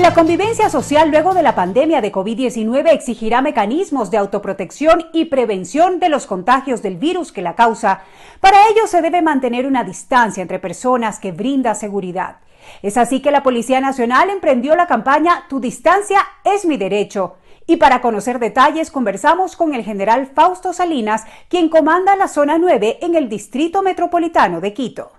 La convivencia social luego de la pandemia de COVID-19 exigirá mecanismos de autoprotección y prevención de los contagios del virus que la causa. Para ello se debe mantener una distancia entre personas que brinda seguridad. Es así que la Policía Nacional emprendió la campaña Tu distancia es mi derecho. Y para conocer detalles conversamos con el general Fausto Salinas, quien comanda la Zona 9 en el Distrito Metropolitano de Quito.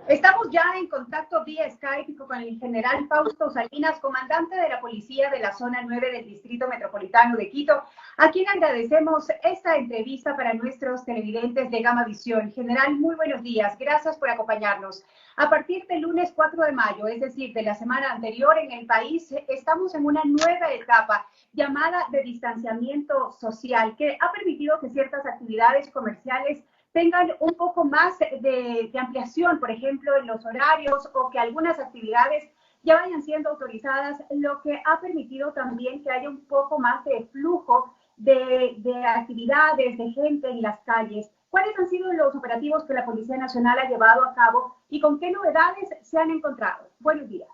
Estamos ya en contacto vía Skype con el general Fausto Salinas, comandante de la Policía de la Zona 9 del Distrito Metropolitano de Quito, a quien agradecemos esta entrevista para nuestros televidentes de Gama Visión. General, muy buenos días. Gracias por acompañarnos. A partir del lunes 4 de mayo, es decir, de la semana anterior, en el país estamos en una nueva etapa llamada de distanciamiento social, que ha permitido que ciertas actividades comerciales tengan un poco más de ampliación, por ejemplo, en los horarios, o que algunas actividades ya vayan siendo autorizadas, lo que ha permitido también que haya un poco más de flujo de actividades, de gente en las calles. ¿Cuáles han sido los operativos que la Policía Nacional ha llevado a cabo y con qué novedades se han encontrado? Buenos días.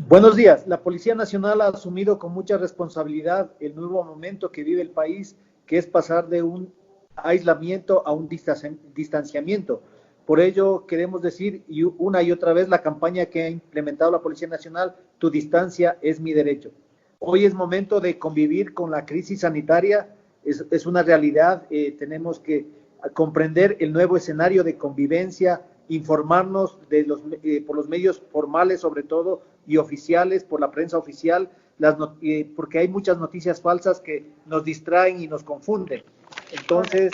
Buenos días. La Policía Nacional ha asumido con mucha responsabilidad el nuevo momento que vive el país, que es pasar de un aislamiento a un distanciamiento. Por ello queremos decir una y otra vez la campaña que ha implementado la Policía Nacional, Tu distancia es mi derecho. Hoy es momento de convivir con la crisis sanitaria, es una realidad, tenemos que comprender el nuevo escenario de convivencia, informarnos por los medios formales sobre todo y oficiales, por la prensa oficial, porque hay muchas noticias falsas que nos distraen y nos confunden. Entonces,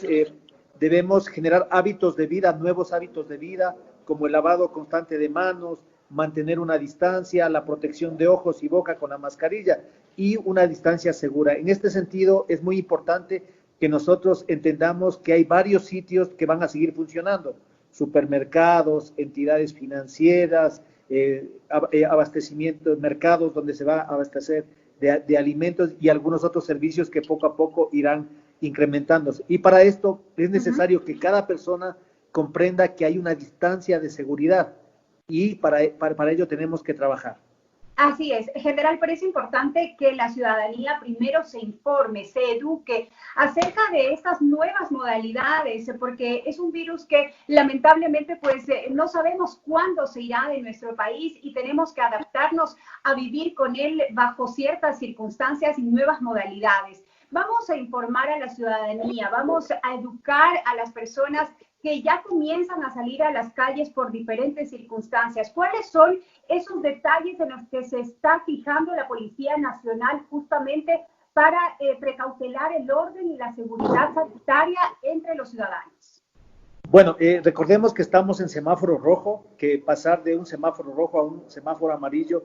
debemos generar hábitos de vida, nuevos hábitos de vida, como el lavado constante de manos, mantener una distancia, la protección de ojos y boca con la mascarilla y una distancia segura. En este sentido, es muy importante que nosotros entendamos que hay varios sitios que van a seguir funcionando: supermercados, entidades financieras, abastecimiento, mercados donde se va a abastecer de alimentos y algunos otros servicios que poco a poco irán incrementándose. Y para esto es necesario que cada persona comprenda que hay una distancia de seguridad y para ello tenemos que trabajar. Así es, general, pero es importante que la ciudadanía primero se informe, se eduque acerca de estas nuevas modalidades, porque es un virus que lamentablemente pues no sabemos cuándo se irá de nuestro país y tenemos que adaptarnos a vivir con él bajo ciertas circunstancias y nuevas modalidades. Vamos a informar a la ciudadanía, vamos a educar a las personas que ya comienzan a salir a las calles por diferentes circunstancias. ¿Cuáles son esos detalles en los que se está fijando la Policía Nacional justamente para precautelar el orden y la seguridad sanitaria entre los ciudadanos? Bueno, recordemos que estamos en semáforo rojo, que pasar de un semáforo rojo a un semáforo amarillo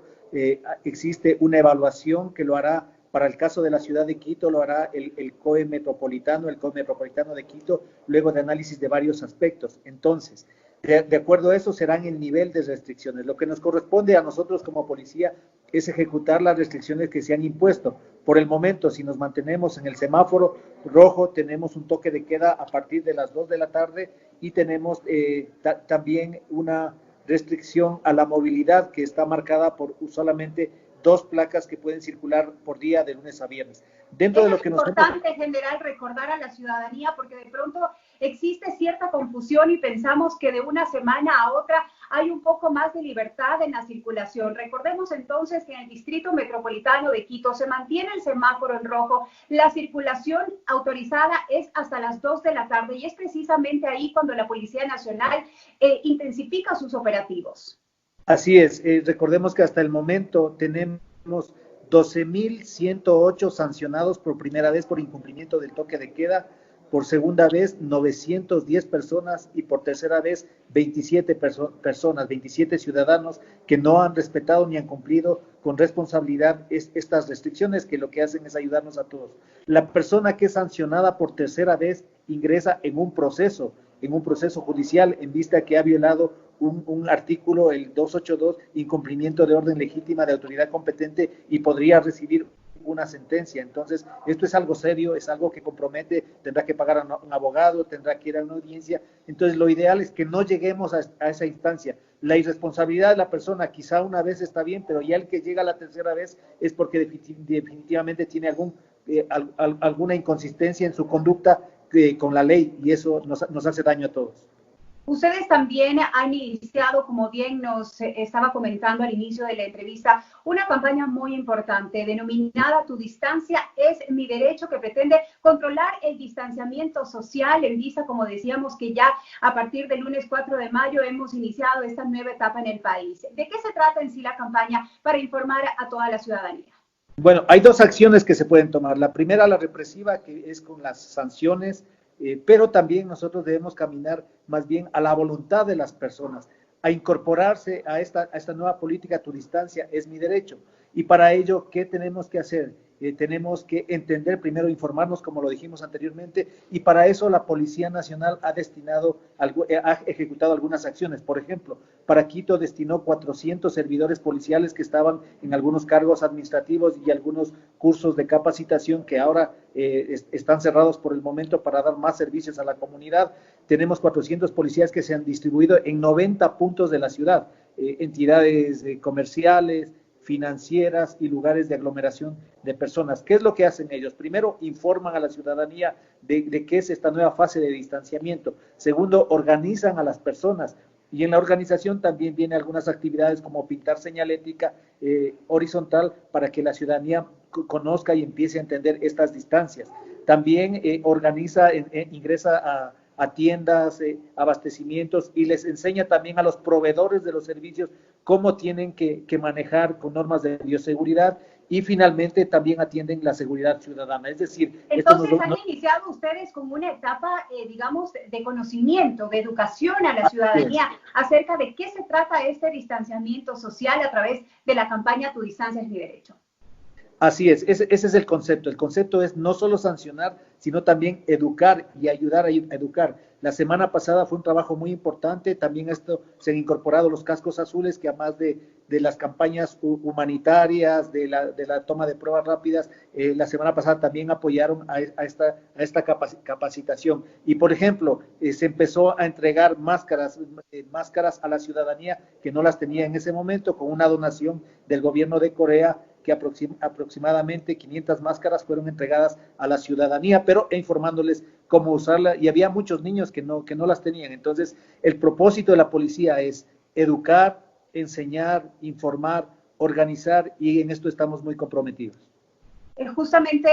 existe una evaluación que lo hará. Para el caso de la ciudad de Quito lo hará el COE Metropolitano de Quito, luego de análisis de varios aspectos. Entonces, de acuerdo a eso serán el nivel de restricciones. Lo que nos corresponde a nosotros como policía es ejecutar las restricciones que se han impuesto. Por el momento, si nos mantenemos en el semáforo rojo, tenemos un toque de queda a partir de las 2 de la tarde y tenemos también una restricción a la movilidad que está marcada por solamente 2 placas que pueden circular por día de lunes a viernes. Dentro de lo que es importante, general, recordar a la ciudadanía, porque de pronto existe cierta confusión y pensamos que de una semana a otra hay un poco más de libertad en la circulación. Recordemos entonces que en el Distrito Metropolitano de Quito se mantiene el semáforo en rojo, la circulación autorizada es hasta las 2 de la tarde y es precisamente ahí cuando la Policía Nacional intensifica sus operativos. Así es, recordemos que hasta el momento tenemos 12.108 sancionados por primera vez por incumplimiento del toque de queda, por segunda vez 910 personas y por tercera vez 27 personas, 27 ciudadanos que no han respetado ni han cumplido con responsabilidad estas restricciones, que lo que hacen es ayudarnos a todos. La persona que es sancionada por tercera vez ingresa en un proceso judicial en vista que ha violado un artículo, el 282, incumplimiento de orden legítima de autoridad competente, y podría recibir una sentencia. Entonces, esto es algo serio, es algo que compromete, tendrá que pagar a un abogado, tendrá que ir a una audiencia. Entonces, lo ideal es que no lleguemos a esa instancia, La irresponsabilidad de la persona quizá una vez está bien, pero ya el que llega la tercera vez es porque definitivamente tiene alguna inconsistencia en su conducta con la ley, y eso nos hace daño a todos. Ustedes también han iniciado, como bien nos estaba comentando al inicio de la entrevista, una campaña muy importante denominada Tu distancia es mi derecho, que pretende controlar el distanciamiento social en vista, como decíamos, que ya a partir del lunes 4 de mayo hemos iniciado esta nueva etapa en el país. ¿De qué se trata en sí la campaña para informar a toda la ciudadanía? Bueno, hay dos acciones que se pueden tomar. La primera, la represiva, que es con las sanciones, pero también nosotros debemos caminar más bien a la voluntad de las personas, a incorporarse a esta nueva política. Tu distancia es mi derecho. Y para ello, ¿qué tenemos que hacer? Tenemos que entender, primero informarnos, como lo dijimos anteriormente, y para eso la Policía Nacional ha ejecutado algunas acciones. Por ejemplo, para Quito destinó 400 servidores policiales que estaban en algunos cargos administrativos y algunos cursos de capacitación que ahora están cerrados por el momento para dar más servicios a la comunidad. Tenemos 400 policías que se han distribuido en 90 puntos de la ciudad, entidades comerciales, financieras y lugares de aglomeración de personas. ¿Qué es lo que hacen ellos? Primero, informan a la ciudadanía de qué es esta nueva fase de distanciamiento. Segundo, organizan a las personas. Y en la organización también vienen algunas actividades como pintar señalética horizontal para que la ciudadanía conozca y empiece a entender estas distancias. También ingresa a tiendas, abastecimientos, y les enseña también a los proveedores de los servicios cómo tienen que manejar con normas de bioseguridad, y finalmente también atienden la seguridad ciudadana. Es decir, entonces han iniciado ustedes como una etapa, digamos, de conocimiento, de educación a la ciudadanía acerca de qué se trata este distanciamiento social a través de la campaña Tu distancia es mi derecho. Así es, ese es el concepto. El concepto es no solo sancionar, sino también educar y ayudar a educar. La semana pasada fue un trabajo muy importante. También se han incorporado los cascos azules, que además de las campañas humanitarias, de la toma de pruebas rápidas, la semana pasada también apoyaron a esta capacitación. Y, por ejemplo, se empezó a entregar máscaras a la ciudadanía que no las tenía en ese momento, con una donación del gobierno de Corea, que aproximadamente 500 máscaras fueron entregadas a la ciudadanía, pero informándoles cómo usarla, y había muchos niños que no las tenían. Entonces, el propósito de la policía es educar, enseñar, informar, organizar, y en esto estamos muy comprometidos. Justamente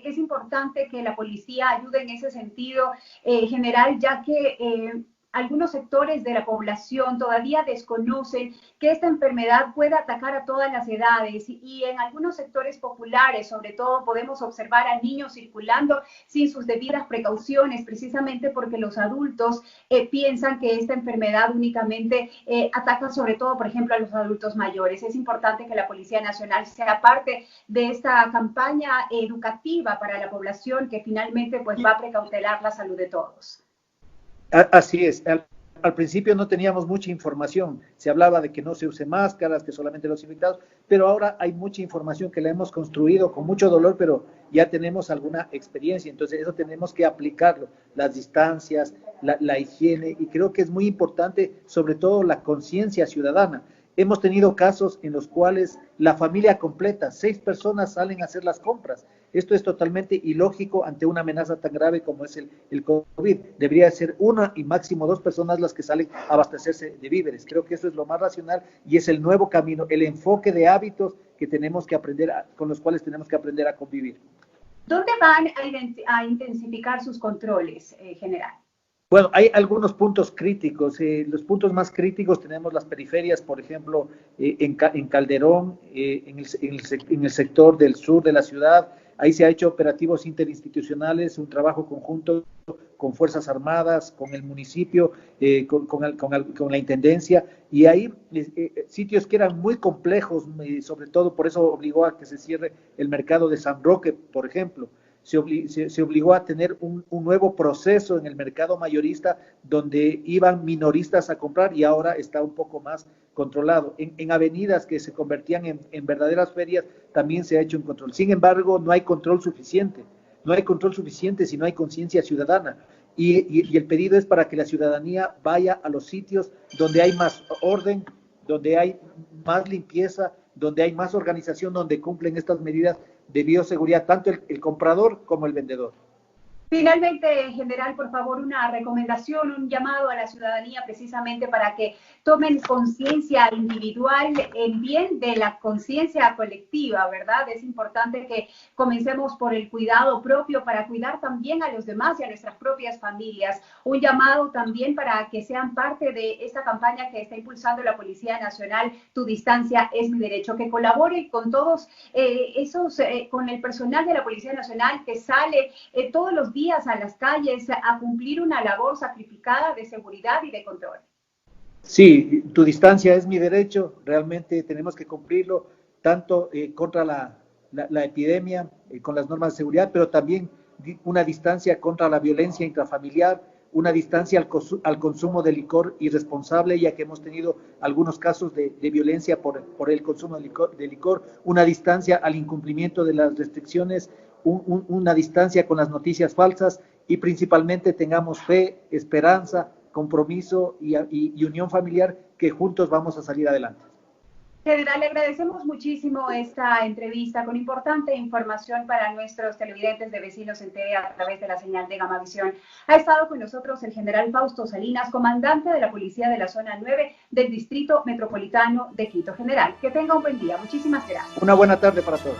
es importante que la policía ayude en ese sentido, general, ya que algunos sectores de la población todavía desconocen que esta enfermedad puede atacar a todas las edades, y en algunos sectores populares, sobre todo, podemos observar a niños circulando sin sus debidas precauciones, precisamente porque los adultos piensan que esta enfermedad únicamente ataca sobre todo, por ejemplo, a los adultos mayores. Es importante que la Policía Nacional sea parte de esta campaña educativa para la población, que finalmente pues va a precautelar la salud de todos. Así es. Al principio no teníamos mucha información. Se hablaba de que no se use máscaras, que solamente los infectados, pero ahora hay mucha información que la hemos construido con mucho dolor, pero ya tenemos alguna experiencia. Entonces eso tenemos que aplicarlo, las distancias, la higiene, y creo que es muy importante, sobre todo, la conciencia ciudadana. Hemos tenido casos en los cuales la familia completa, 6 personas, salen a hacer las compras. Esto es totalmente ilógico ante una amenaza tan grave como es el COVID. Debería ser 1 y máximo 2 personas las que salen a abastecerse de víveres. Creo que eso es lo más racional y es el nuevo camino, el enfoque de hábitos que tenemos que aprender, con los cuales tenemos que aprender a convivir. ¿Dónde van a intensificar sus controles, general? Bueno, hay algunos puntos críticos. Los puntos más críticos tenemos las periferias, por ejemplo, en Calderón, en el sector del sur de la ciudad. Ahí se ha hecho operativos interinstitucionales, un trabajo conjunto con Fuerzas Armadas, con el municipio, con la Intendencia, y ahí sitios que eran muy complejos, sobre todo por eso obligó a que se cierre el mercado de San Roque, por ejemplo. Se obligó a tener un nuevo proceso en el mercado mayorista, donde iban minoristas a comprar, y ahora está un poco más controlado. En avenidas que se convertían en verdaderas ferias también se ha hecho un control. Sin embargo, no hay control suficiente. No hay control suficiente si no hay conciencia ciudadana. y el pedido es para que la ciudadanía vaya a los sitios donde hay más orden, donde hay más limpieza, donde hay más organización, donde cumplen estas medidas de bioseguridad, tanto el comprador como el vendedor. Finalmente, general, por favor, una recomendación, un llamado a la ciudadanía precisamente para que tomen conciencia individual en bien de la conciencia colectiva, ¿verdad? Es importante que comencemos por el cuidado propio para cuidar también a los demás y a nuestras propias familias. Un llamado también para que sean parte de esta campaña que está impulsando la Policía Nacional, Tu distancia es mi derecho, que colaboren con todos con el personal de la Policía Nacional que sale todos los días a las calles a cumplir una labor sacrificada de seguridad y de control. Sí, tu distancia es mi derecho, realmente tenemos que cumplirlo, tanto contra la epidemia, con las normas de seguridad, pero también una distancia contra la violencia intrafamiliar, una distancia al consumo de licor irresponsable, ya que hemos tenido algunos casos de violencia por el consumo de licor, una distancia al incumplimiento de las restricciones, una distancia con las noticias falsas y principalmente tengamos fe, esperanza, compromiso y unión familiar, que juntos vamos a salir adelante. General, le agradecemos muchísimo esta entrevista con importante información para nuestros televidentes de Vecinos en TV a través de la señal de Gamavisión. Ha estado con nosotros el general Fausto Salinas, comandante de la Policía de la Zona 9 del Distrito Metropolitano de Quito. General, que tenga un buen día. Muchísimas gracias. Una buena tarde para todos.